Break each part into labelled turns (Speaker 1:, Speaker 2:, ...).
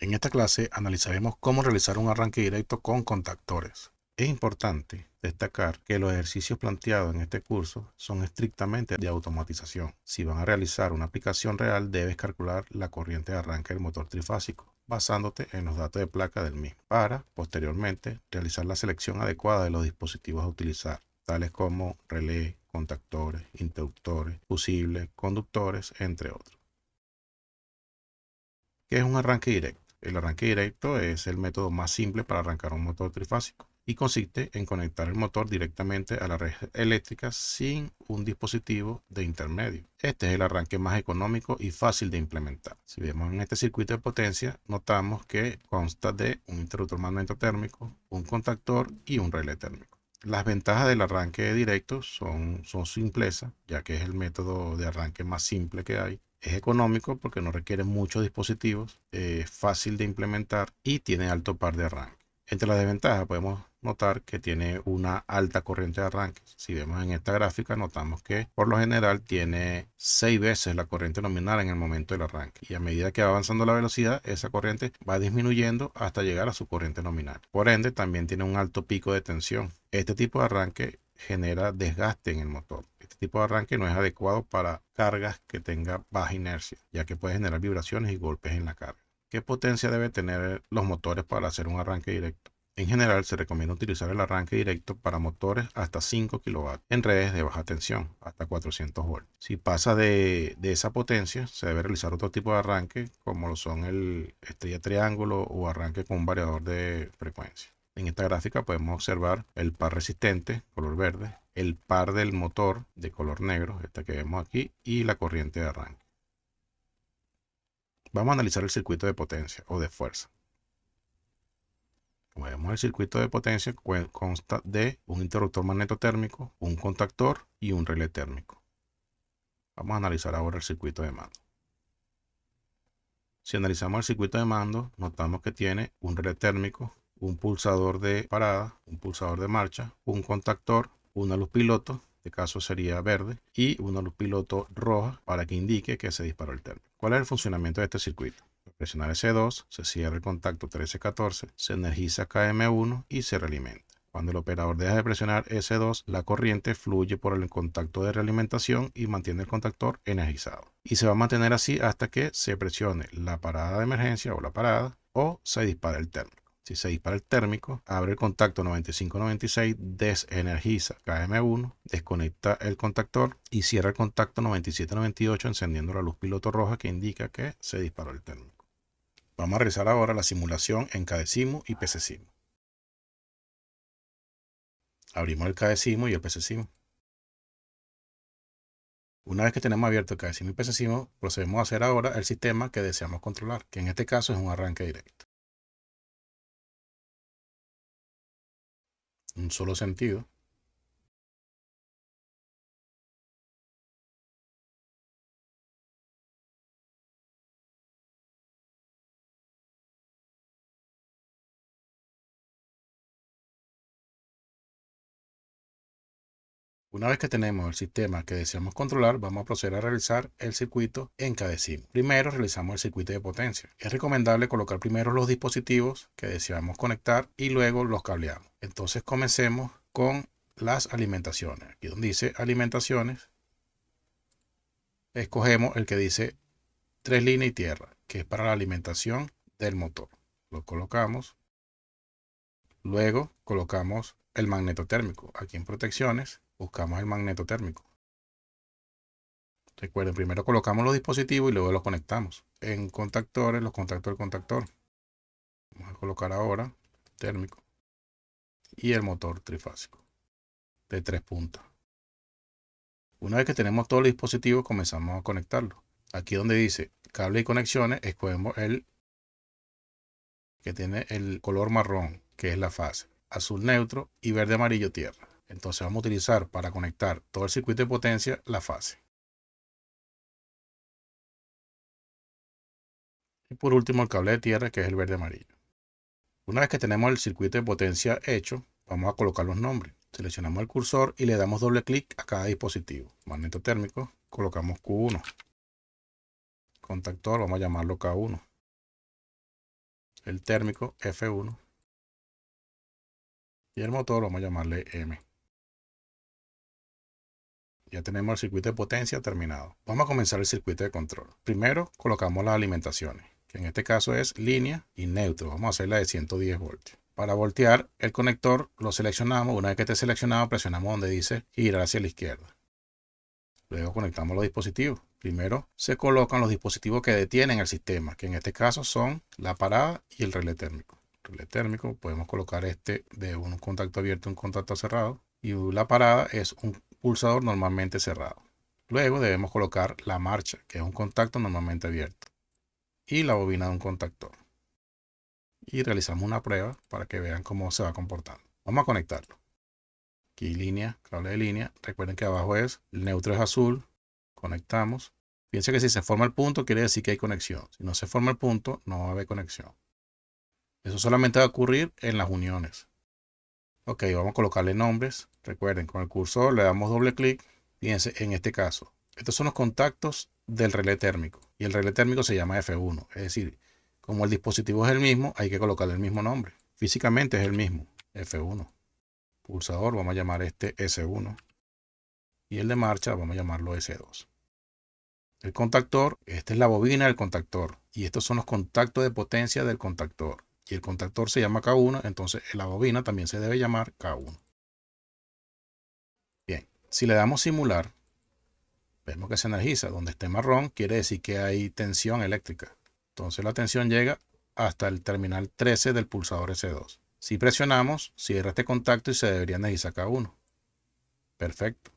Speaker 1: En esta clase analizaremos cómo realizar un arranque directo con contactores. Es importante destacar que los ejercicios planteados en este curso son estrictamente de automatización. Si van a realizar una aplicación real, debes calcular la corriente de arranque del motor trifásico, basándote en los datos de placa del mismo, para, posteriormente, realizar la selección adecuada de los dispositivos a utilizar, tales como relé, contactores, interruptores, fusibles, conductores, entre otros. ¿Qué es un arranque directo? El arranque directo es el método más simple para arrancar un motor trifásico y consiste en conectar el motor directamente a la red eléctrica sin un dispositivo de intermedio. Este es el arranque más económico y fácil de implementar. Si vemos en este circuito de potencia, notamos que consta de un interruptor magnetotérmico, un contactor y un relé térmico. Las ventajas del arranque directo son su simpleza, ya que es el método de arranque más simple que hay. Es económico porque no requiere muchos dispositivos, es fácil de implementar y tiene alto par de arranque. Entre las desventajas podemos notar que tiene una alta corriente de arranque. Si vemos en esta gráfica, notamos que por lo general tiene 6 veces la corriente nominal en el momento del arranque. Y a medida que va avanzando la velocidad, esa corriente va disminuyendo hasta llegar a su corriente nominal. Por ende, también tiene un alto pico de tensión. Este tipo de arranque genera desgaste en el motor. Este tipo de arranque no es adecuado para cargas que tenga baja inercia, ya que puede generar vibraciones y golpes en la carga. ¿Qué potencia deben tener los motores para hacer un arranque directo? En general, se recomienda utilizar el arranque directo para motores hasta 5 kW en redes de baja tensión, hasta 400 volts. Si pasa de esa potencia, se debe realizar otro tipo de arranque, como lo son el estrella triángulo o arranque con un variador de frecuencia. En esta gráfica podemos observar el par resistente, color verde, el par del motor de color negro, este que vemos aquí, y la corriente de arranque. Vamos a analizar el circuito de potencia o de fuerza. Como vemos, el circuito de potencia consta de un interruptor magnetotérmico, un contactor y un relé térmico. Vamos a analizar ahora el circuito de mando. Si analizamos el circuito de mando, notamos que tiene un relé térmico, un pulsador de parada, un pulsador de marcha, un contactor, una luz piloto, en este caso sería verde, y una luz piloto roja para que indique que se disparó el térmico. ¿Cuál es el funcionamiento de este circuito? Al presionar S2, se cierra el contacto 1314, se energiza KM1 y se realimenta. Cuando el operador deja de presionar S2, la corriente fluye por el contacto de realimentación y mantiene el contactor energizado. Y se va a mantener así hasta que se presione la parada de emergencia o la parada o se dispara el térmico. Si se dispara el térmico, abre el contacto 9596, desenergiza KM1, desconecta el contactor y cierra el contacto 9798 encendiendo la luz piloto roja que indica que se disparó el térmico. Vamos a realizar ahora la simulación en KDESIMO y PCSIMO. Abrimos el KDESIMO y el PCSIMO. Una vez que tenemos abierto el KDESIMO y PCSIMO, procedemos a hacer ahora el sistema que deseamos controlar, que en este caso es un arranque directo. Un solo sentido. Una vez que tenemos el sistema que deseamos controlar, vamos a proceder a realizar el circuito en KDESIMO. Primero realizamos el circuito de potencia. Es recomendable colocar primero los dispositivos que deseamos conectar y luego los cableamos. Entonces comencemos con las alimentaciones. Aquí donde dice alimentaciones, escogemos el que dice 3 líneas y tierra, que es para la alimentación del motor. Lo colocamos. Luego colocamos el magnetotérmico. Aquí en protecciones buscamos el magnetotérmico. Recuerden, primero colocamos los dispositivos y luego los conectamos. En contactores, los contactos del contactor. Vamos a colocar ahora térmico y el motor trifásico de 3 puntas. Una vez que tenemos todos los dispositivos, comenzamos a conectarlos. Aquí donde dice cable y conexiones, escogemos el que tiene el color marrón, que es la fase, azul neutro y verde amarillo tierra. Entonces vamos a utilizar para conectar todo el circuito de potencia la fase. Y por último el cable de tierra, que es el verde amarillo. Una vez que tenemos el circuito de potencia hecho, vamos a colocar los nombres. Seleccionamos el cursor y le damos doble clic a cada dispositivo. Magnetotérmico, colocamos Q1. Contactor, vamos a llamarlo K1. el térmico F1 y el motor vamos a llamarle M. Ya tenemos el circuito de potencia terminado. Vamos a comenzar el circuito de control. Primero colocamos las alimentaciones, que en este caso es línea y neutro. Vamos a hacerla de 110 voltios. Para voltear el conector lo seleccionamos. Una vez que esté seleccionado, presionamos donde dice girar hacia la izquierda. Luego conectamos los dispositivos. Primero se colocan los dispositivos que detienen el sistema, que en este caso son la parada y el relé térmico. Relé térmico podemos colocar este de un contacto abierto a un contacto cerrado, y la parada es un pulsador normalmente cerrado. Luego debemos colocar la marcha, que es un contacto normalmente abierto, y la bobina de un contactor. Y realizamos una prueba para que vean cómo se va comportando. Vamos a conectarlo. Aquí línea, cable de línea. Recuerden que abajo es, el neutro es azul. Conectamos. Piensa que si se forma el punto quiere decir que hay conexión. Si no se forma el punto, no va a haber conexión. Eso solamente va a ocurrir en las uniones. Ok, vamos a colocarle nombres. Recuerden, con el cursor le damos doble clic. Fíjense, en este caso, estos son los contactos del relé térmico. Y el relé térmico se llama F1. Es decir, como el dispositivo es el mismo, hay que colocarle el mismo nombre. Físicamente es el mismo, F1. Pulsador, vamos a llamar este S1. Y el de marcha, vamos a llamarlo S2. El contactor, esta es la bobina del contactor. Y estos son los contactos de potencia del contactor. Y el contactor se llama K1, entonces la bobina también se debe llamar K1. Bien, si le damos simular, vemos que se energiza. Donde esté marrón quiere decir que hay tensión eléctrica. Entonces la tensión llega hasta el terminal 13 del pulsador S2. Si presionamos, cierra este contacto y se debería energizar K1. Perfecto.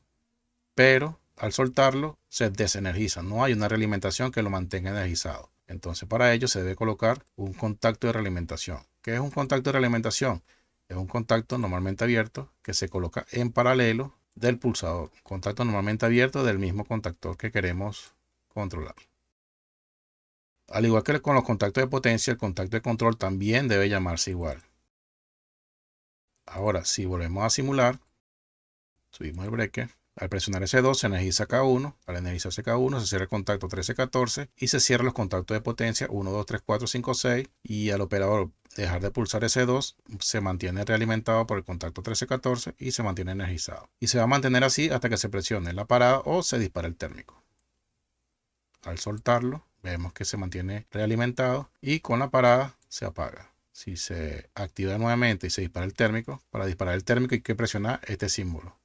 Speaker 1: Pero al soltarlo se desenergiza. No hay una realimentación que lo mantenga energizado. Entonces para ello se debe colocar un contacto de realimentación. ¿Qué es un contacto de realimentación? Es un contacto normalmente abierto que se coloca en paralelo del pulsador. Contacto normalmente abierto del mismo contactor que queremos controlar. Al igual que con los contactos de potencia, el contacto de control también debe llamarse igual. Ahora, si volvemos a simular, subimos el breaker. Al presionar S2 se energiza K1, al energizarse K1 se cierra el contacto 13-14 y se cierran los contactos de potencia 1, 2, 3, 4, 5, 6, y al operador dejar de pulsar S2 se mantiene realimentado por el contacto 13-14 y se mantiene energizado. Y se va a mantener así hasta que se presione la parada o se dispara el térmico. Al soltarlo vemos que se mantiene realimentado y con la parada se apaga. Si se activa nuevamente y se dispara el térmico, para disparar el térmico hay que presionar este símbolo.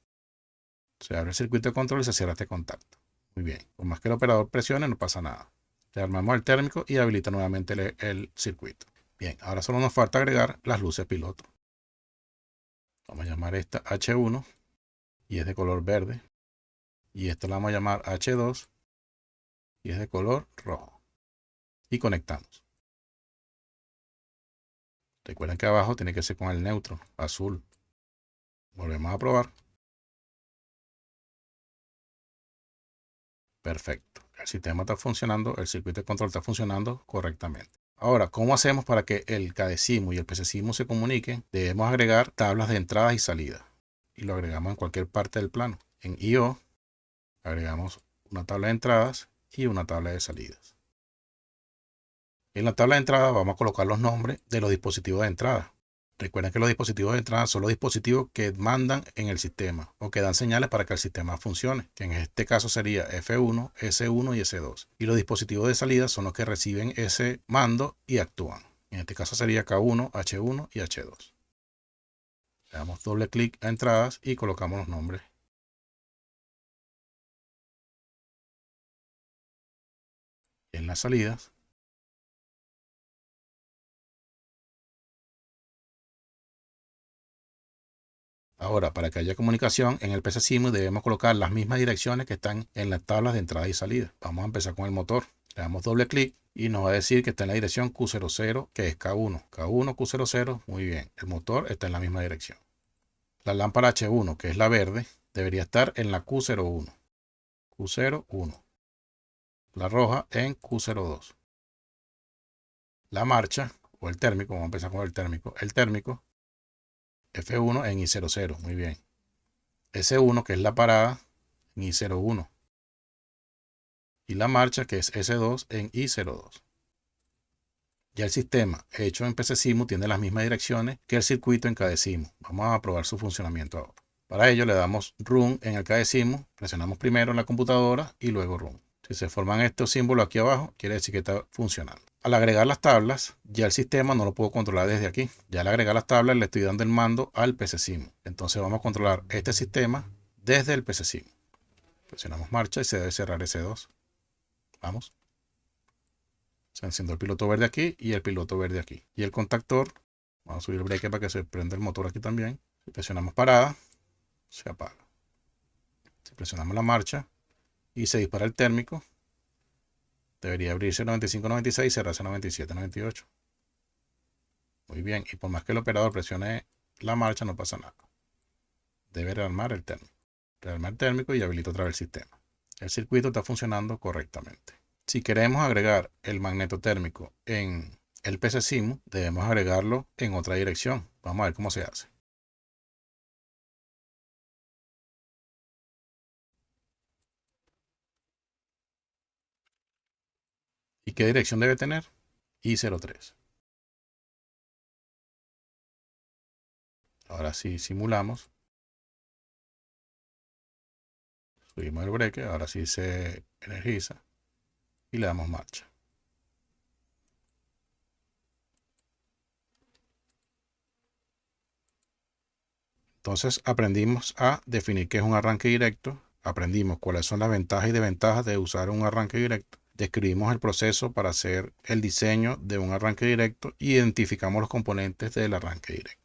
Speaker 1: Se abre el circuito de control y se cierra este contacto. Muy bien. Por más que el operador presione, no pasa nada. Le armamos el térmico y habilita nuevamente el circuito. Bien, ahora solo nos falta agregar las luces piloto. Vamos a llamar esta H1 y es de color verde. Y esta la vamos a llamar H2 y es de color rojo. Y conectamos. Recuerden que abajo tiene que ser con el neutro, azul. Volvemos a probar. Perfecto. El sistema está funcionando, el circuito de control está funcionando correctamente. Ahora, ¿cómo hacemos para que el cadecimo y el pececimo se comuniquen? Debemos agregar tablas de entrada y salida. Y lo agregamos en cualquier parte del plano. En I/O agregamos una tabla de entradas y una tabla de salidas. En la tabla de entrada vamos a colocar los nombres de los dispositivos de entrada. Recuerden que los dispositivos de entrada son los dispositivos que mandan en el sistema o que dan señales para que el sistema funcione, que en este caso sería F1, S1 y S2. Y los dispositivos de salida son los que reciben ese mando y actúan. En este caso sería K1, H1 y H2. Le damos doble clic a entradas y colocamos los nombres. En las salidas ahora, para que haya comunicación en el PCSIMU debemos colocar las mismas direcciones que están en las tablas de entrada y salida. Vamos a empezar con el motor. Le damos doble clic y nos va a decir que está en la dirección Q00, que es K1. K1, Q00, muy bien. El motor está en la misma dirección. La lámpara H1, que es la verde, debería estar en la Q01. Q01. La roja en Q02. La marcha, o el térmico, vamos a empezar con el térmico. El térmico, F1 en I00, muy bien. S1, que es la parada, en I01. Y la marcha, que es S2 en I02. Ya el sistema hecho en PCSIMU tiene las mismas direcciones que el circuito en KDESIMU. Vamos a probar su funcionamiento ahora. Para ello le damos Run en el KDESIMU, presionamos primero en la computadora y luego Run. Si se forman estos símbolos aquí abajo, quiere decir que está funcionando. Al agregar las tablas, ya el sistema no lo puedo controlar desde aquí. Ya al agregar las tablas le estoy dando el mando al PCSIMU. Entonces vamos a controlar este sistema desde el PCSIMU. Presionamos marcha y se debe cerrar S2. Vamos. Se enciende el piloto verde aquí y el piloto verde aquí. Y el contactor, vamos a subir el breaker para que se prenda el motor aquí también. Si presionamos parada, se apaga. Si presionamos la marcha y se dispara el térmico, debería abrirse 95-96 y cerrarse 97-98. Muy bien, y por más que el operador presione la marcha, no pasa nada. Debe rearmar el térmico. Rearmar el térmico y habilita otra vez el sistema. El circuito está funcionando correctamente. Si queremos agregar el magneto térmico en el PCSIMU, debemos agregarlo en otra dirección. Vamos a ver cómo se hace. ¿Y qué dirección debe tener? I03. Ahora sí simulamos. Subimos el breaker, ahora sí se energiza y le damos marcha. Entonces aprendimos a definir qué es un arranque directo, aprendimos cuáles son las ventajas y desventajas de usar un arranque directo, describimos el proceso para hacer el diseño de un arranque directo y identificamos los componentes del arranque directo.